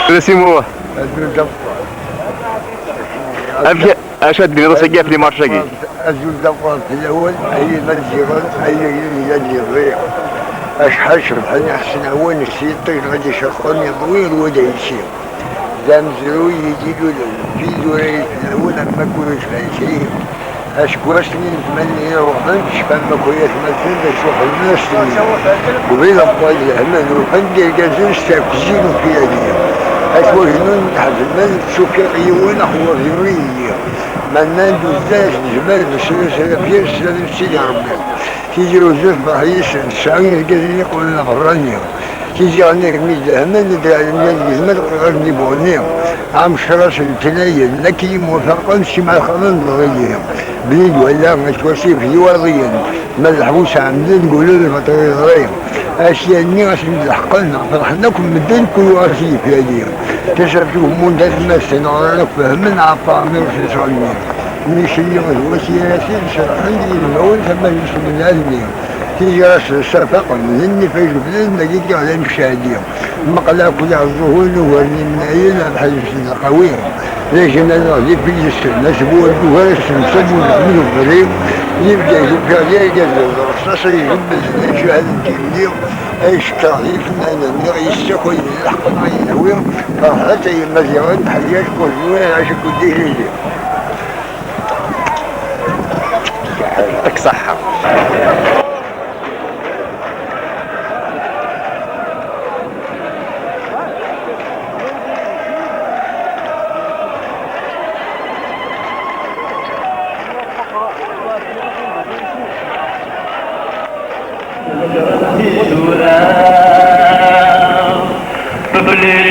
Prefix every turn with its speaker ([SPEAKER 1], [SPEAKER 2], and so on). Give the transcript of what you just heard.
[SPEAKER 1] سيمو اشد لي راسك في مارشاكي
[SPEAKER 2] أزول دقات الأول أي الجيران أي الجيران أشحال شربحني أحسن أول نسيت طير غادي شقوني طويل ودا يشير زامزرو يجيدو في زوري الأول أما كويس غيشير أشكو سنين تمني روحان شفان ما كويس مثل شوف الناس وبين أبطال الأمان وعندي الجزير استاكزينو في يدي أشكو هنون تحت المال شوكي قيوان أخوة ذرية منان دوزاش جمال بسلسلة بير سلسلة سيدي ربي تيجي روزوف بحيس سعين الجزير يقولنا فرانيا تيجي عنك ميز أمان ندري على الناس جزمال غرني بونيهم عم شراس التنين لكي موفقا شمع خلان ضغيهم بليد ولا متوسي في وضيا ما الحبوس عمدين نقولوا المطري ضريهم أشياء الناس ملحقنا فرحناكم مدين كل وارسي في يديهم تشرفوا منتهى المسن وراك فهمنا عطا مرسي صالحين مش اليوم الوسيلة شرحني المول ثم يسلم العلمين تيجي راس السفق من فيش بلد دقيقة على المشاهدين مقلا كل الظهور ورني من عيلة بحيث القوية ليش انا اللي في السن نسبوا الجوهر السمسم ونعملوا فريق يبدا يبقى ليه جزء الرصاص يجيب الشهادة الجميل ايش تعريف ان يستخوي يلحق معي نويم فرحتي المزيران حياش كل عشان كل دي
[SPEAKER 1] يعطيك صحة
[SPEAKER 3] Believe